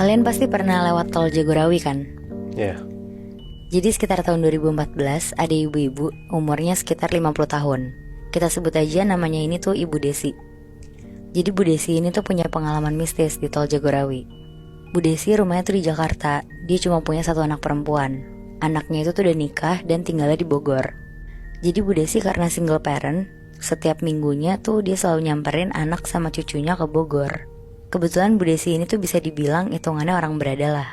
Kalian pasti pernah lewat tol Jagorawi kan? Iya. Jadi sekitar tahun 2014 ada ibu-ibu umurnya sekitar 50 tahun. Kita sebut aja namanya ini tuh Ibu Desi. Jadi Bu Desi ini tuh punya pengalaman mistis di tol Jagorawi. Bu Desi rumahnya tuh di Jakarta. Dia cuma punya satu anak perempuan. Anaknya itu tuh udah nikah dan tinggalnya di Bogor. Jadi Bu Desi karena single parent, setiap minggunya tuh dia selalu nyamperin anak sama cucunya ke Bogor. Kebetulan Bu Desi ini tuh bisa dibilang hitungannya orang berada lah.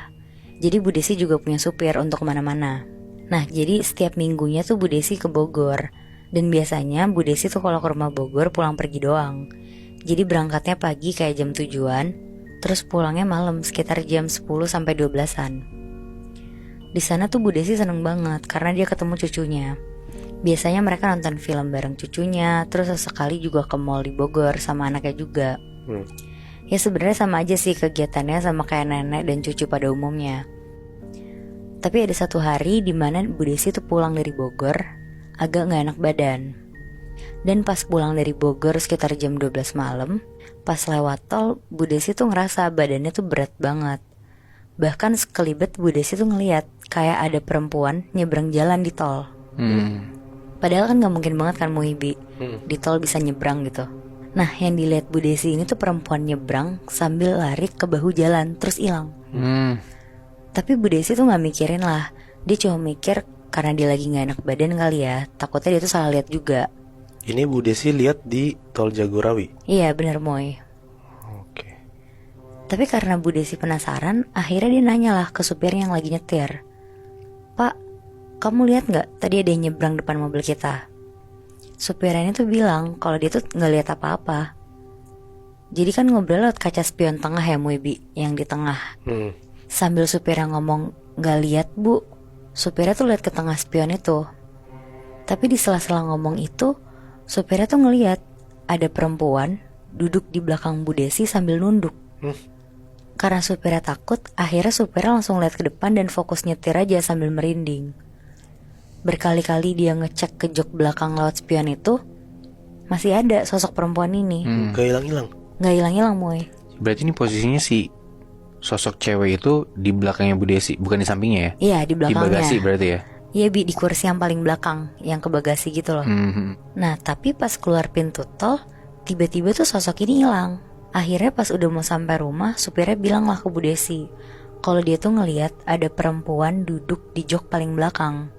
Jadi Bu Desi juga punya supir untuk kemana-mana. Nah jadi setiap minggunya tuh Bu Desi ke Bogor. Dan biasanya Bu Desi tuh kalau ke rumah Bogor pulang pergi doang. Jadi berangkatnya pagi kayak jam 7-an, terus pulangnya malam sekitar jam 10 sampai 12-an. Di sana tuh Bu Desi seneng banget karena dia ketemu cucunya. Biasanya mereka nonton film bareng cucunya, terus sesekali juga ke mall di Bogor sama anaknya juga. Ya sebenarnya sama aja sih kegiatannya sama kayak nenek dan cucu pada umumnya. Tapi ada satu hari di mana Bu Desi tuh pulang dari Bogor agak gak enak badan. Dan pas pulang dari Bogor sekitar jam 12 malam, pas lewat tol, Bu Desi tuh ngerasa badannya tuh berat banget. Bahkan sekelibet Bu Desi tuh ngeliat kayak ada perempuan nyebrang jalan di tol. Padahal kan gak mungkin banget kan Muhibi di tol bisa nyebrang gitu. Nah yang dilihat Bu Desi ini tuh perempuan nyebrang sambil lari ke bahu jalan terus hilang. Tapi Bu Desi tuh gak mikirin lah. Dia cuma mikir karena dia lagi gak enak badan kali ya. Takutnya dia tuh salah lihat juga. Ini Bu Desi lihat di tol Jagorawi. Iya bener Moy. Oke. Tapi karena Bu Desi penasaran, akhirnya dia nanya lah ke supir yang lagi nyetir. Pak, kamu lihat gak tadi ada yang nyebrang depan mobil kita? Supirnya tuh bilang kalau dia tuh gak lihat apa-apa. Jadi kan ngobrol lewat kaca spion tengah ya Muibi, yang di tengah. Sambil supirnya ngomong gak lihat bu, supirnya tuh lihat ke tengah spion itu. Tapi di sela-sela ngomong itu, supirnya tuh ngelihat ada perempuan duduk di belakang Bu Desi sambil nunduk. Karena supirnya takut, akhirnya supirnya langsung lihat ke depan dan fokus nyetir aja sambil merinding. Berkali-kali dia ngecek ke jok belakang lewat spion itu, masih ada sosok perempuan ini. Gak hilang-hilang. Gak hilang-hilang Moy. Berarti ini posisinya si sosok cewek itu di belakangnya Bu Desi, bukan di sampingnya ya? Iya di belakangnya. Di bagasi berarti ya? Iya Bi, di kursi yang paling belakang, yang ke bagasi gitu loh. Nah tapi pas keluar pintu tol, tiba-tiba tuh sosok ini hilang. Akhirnya pas udah mau sampai rumah, supirnya bilang lah ke Bu Desi kalau dia tuh ngelihat ada perempuan duduk di jok paling belakang.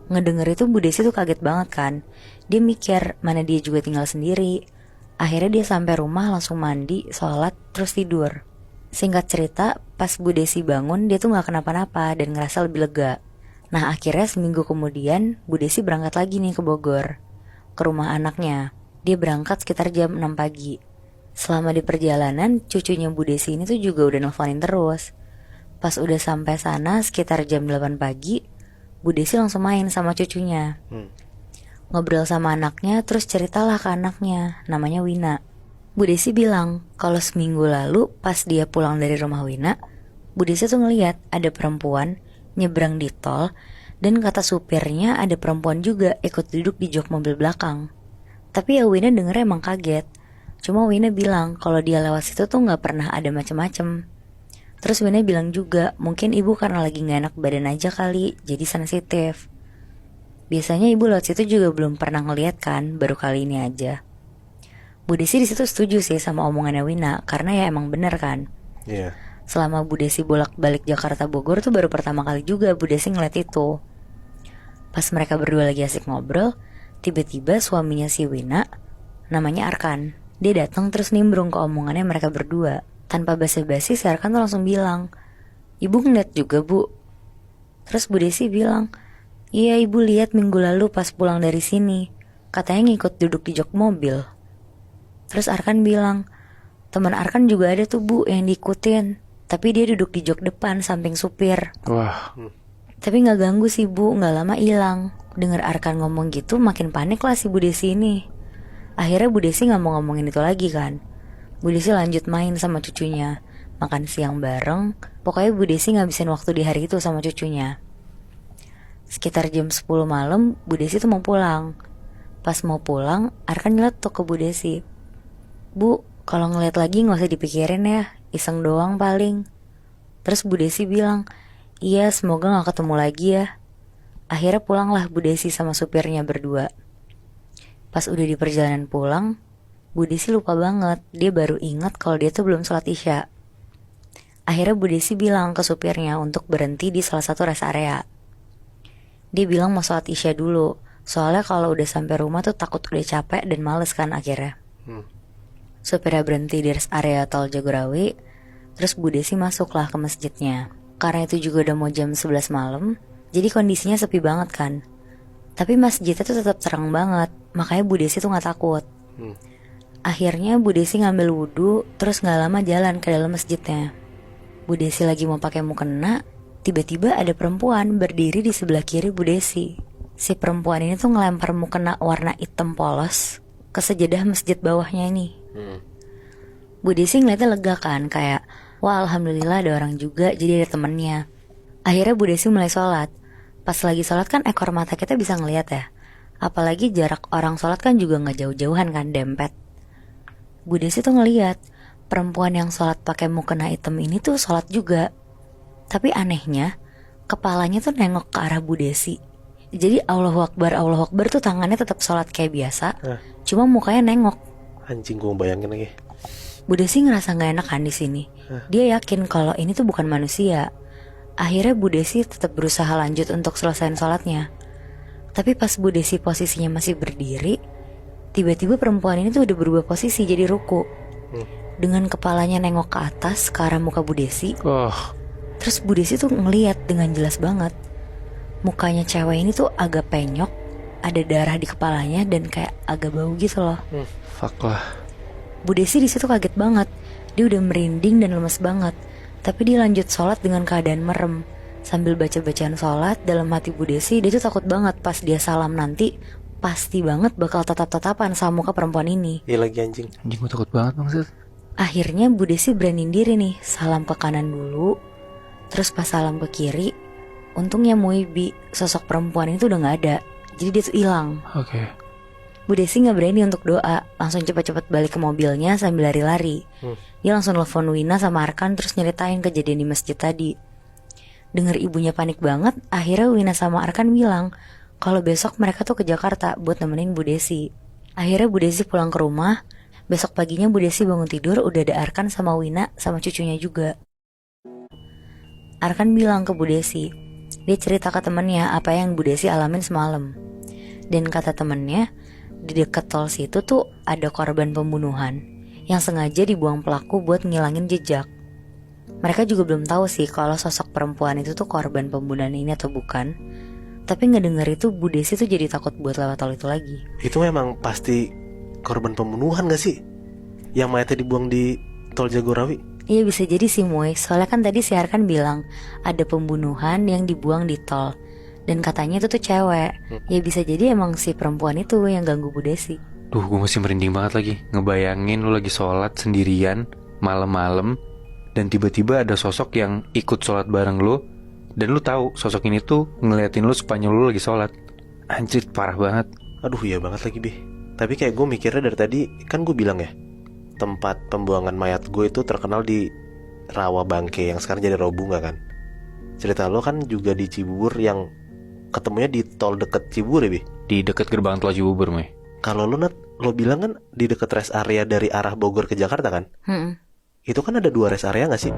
Ngedenger itu Bu Desi tuh kaget banget kan. Dia mikir mana dia juga tinggal sendiri. Akhirnya dia sampai rumah langsung mandi, sholat, terus tidur. Singkat cerita, pas Bu Desi bangun dia tuh gak kenapa-napa dan ngerasa lebih lega. Nah akhirnya seminggu kemudian Bu Desi berangkat lagi nih ke Bogor, ke rumah anaknya. Dia berangkat sekitar jam 6 pagi. Selama di perjalanan cucunya Bu Desi ini tuh juga udah nelfonin terus. Pas udah sampai sana sekitar jam 8 pagi, Bu Desi langsung main sama cucunya. Ngobrol sama anaknya, terus ceritalah ke anaknya, namanya Wina. Bu Desi bilang kalau seminggu lalu pas dia pulang dari rumah Wina, Bu Desi tuh ngeliat ada perempuan nyebrang di tol, dan kata supirnya ada perempuan juga ikut duduk di jok mobil belakang. Tapi ya Wina denger emang kaget. Cuma Wina bilang kalau dia lewat situ tuh gak pernah ada macem-macem. Terus Wina bilang juga mungkin ibu karena lagi gak enak badan aja kali, jadi sensitif. Biasanya ibu lewat situ juga belum pernah ngeliat kan, baru kali ini aja. Bu Desi disitu setuju sih sama omongannya Wina, karena ya emang bener kan. Iya. Selama Bu Desi bolak-balik Jakarta Bogor tuh baru pertama kali juga Bu Desi ngeliat itu. Pas mereka berdua lagi asik ngobrol, tiba-tiba suaminya si Wina, namanya Arkan, dia datang terus nimbrung ke omongannya mereka berdua. Tanpa basa-basi si Arkan tuh langsung bilang, ibu ngeliat juga bu? Terus Bu Desi bilang, iya ibu lihat minggu lalu pas pulang dari sini, katanya ngikut duduk di jok mobil. Terus Arkan bilang, teman Arkan juga ada tuh bu yang diikutin, tapi dia duduk di jok depan samping supir. Wah. Tapi gak ganggu sih bu, gak lama hilang. Dengar Arkan ngomong gitu makin panik lah si Bu Desi ini. Akhirnya Bu Desi gak mau ngomongin itu lagi kan. Bu Desi lanjut main sama cucunya, makan siang bareng. Pokoknya Bu Desi ngabisin waktu di hari itu sama cucunya. Sekitar jam 10 malam Bu Desi tuh mau pulang. Pas mau pulang Arkan nyeletuk ke Bu Desi, bu kalau ngeliat lagi gak usah dipikirin ya, iseng doang paling. Terus Bu Desi bilang, iya semoga gak ketemu lagi ya. Akhirnya pulanglah Bu Desi sama supirnya berdua. Pas udah di perjalanan pulang, Bu Desi lupa banget. Dia baru ingat kalau dia tuh belum sholat isya. Akhirnya Bu Desi bilang ke supirnya untuk berhenti di salah satu rest area. Dia bilang mau sholat isya dulu, soalnya kalau udah sampai rumah tuh takut udah capek dan males kan akhirnya. Supirnya berhenti di rest area tol Jagorawi. Terus Bu Desi masuklah ke masjidnya. Karena itu juga udah mau jam 11 malam, jadi kondisinya sepi banget kan. Tapi masjidnya tuh tetap terang banget, makanya Bu Desi tuh gak takut. Akhirnya Bu Desi ngambil wudhu, terus gak lama jalan ke dalam masjidnya. Bu Desi lagi mau pakai mukena, tiba-tiba ada perempuan berdiri di sebelah kiri Bu Desi. Si perempuan ini tuh ngelempar mukena warna hitam polos ke sejadah masjid bawahnya ini. Bu Desi ngeliatnya lega kan, kayak wah alhamdulillah ada orang juga, jadi ada temennya. Akhirnya Bu Desi mulai sholat. Pas lagi sholat kan ekor mata kita bisa ngeliat ya. Apalagi jarak orang sholat kan juga gak jauh-jauhan kan, dempet. Bu Desi tuh ngeliat perempuan yang sholat pakai mukena hitam ini tuh sholat juga. Tapi anehnya kepalanya tuh nengok ke arah Bu Desi. Jadi Allahu Akbar tuh tangannya tetap sholat kayak biasa, cuma mukanya nengok. Anjing, gue bayangin lagi. Bu Desi ngerasa gak enak kan di sini. Dia yakin kalau ini tuh bukan manusia. Akhirnya Bu Desi tetap berusaha lanjut untuk selesaiin sholatnya. Tapi pas Bu Desi posisinya masih berdiri, tiba-tiba perempuan ini tuh udah berubah posisi jadi ruku. Dengan kepalanya nengok ke atas ke arah muka Bu Desi. Terus Bu Desi tuh ngeliat dengan jelas banget. Mukanya cewek ini tuh agak penyok, ada darah di kepalanya dan kayak agak bau gitu loh. Fuck lah. Bu Desi di situ kaget banget. Dia udah merinding dan lemes banget. Tapi dia lanjut sholat dengan keadaan merem. Sambil baca-bacaan sholat, dalam hati Bu Desi, dia tuh takut banget pas dia salam nanti pasti banget bakal tatap-tatapan sama muka perempuan ini. Iya lagi anjing. Anjing, gue takut banget maksud. Akhirnya Bu Desi beraniin diri nih, salam ke kanan dulu. Terus pas salam ke kiri, untungnya Muibi, sosok perempuan itu udah gak ada. Jadi dia tuh hilang. Oke. Bu Desi gak berani untuk doa, langsung cepet-cepet balik ke mobilnya sambil lari-lari. Dia langsung telepon Wina sama Arkan terus nyeritain kejadian di masjid tadi. Dengar ibunya panik banget, akhirnya Wina sama Arkan bilang kalau besok mereka tuh ke Jakarta buat nemenin Bu Desi. Akhirnya Bu Desi pulang ke rumah. Besok paginya Bu Desi bangun tidur udah ada Arkan sama Wina sama cucunya juga. Arkan bilang ke Bu Desi, dia cerita ke temennya apa yang Bu Desi alamin semalam. Dan kata temennya, di dekat tol situ tuh ada korban pembunuhan yang sengaja dibuang pelaku buat ngilangin jejak. Mereka juga belum tahu sih kalau sosok perempuan itu tuh korban pembunuhan ini atau bukan. Tapi ngedenger itu Bu Desi tuh jadi takut buat lewat tol itu lagi. Itu memang pasti korban pembunuhan gak sih? Yang mayatnya dibuang di tol Jagorawi? Iya bisa jadi sih Moy, soalnya kan tadi si Arkan bilang ada pembunuhan yang dibuang di tol. Dan katanya itu tuh cewek. Ya bisa jadi emang si perempuan itu yang ganggu Bu Desi. Duh, gue masih merinding banget lagi. Ngebayangin lu lagi sholat sendirian malam-malam, dan tiba-tiba ada sosok yang ikut sholat bareng lu, dan lu tahu sosok ini tuh ngeliatin lu sepanjang lu lagi sholat. Anjir, parah banget. Aduh iya banget lagi Bi. Tapi kayak gue mikirnya dari tadi, kan gue bilang ya, tempat pembuangan mayat gue itu terkenal di Rawa Bangke yang sekarang jadi Rawa Bunga kan. Cerita lo kan juga di Cibubur yang ketemunya di tol deket Cibubur ya Bi? Di deket gerbang tol Cibubur, Mei. Kalau lo bilang kan di deket rest area dari arah Bogor ke Jakarta kan? Itu kan ada 2 rest area gak sih?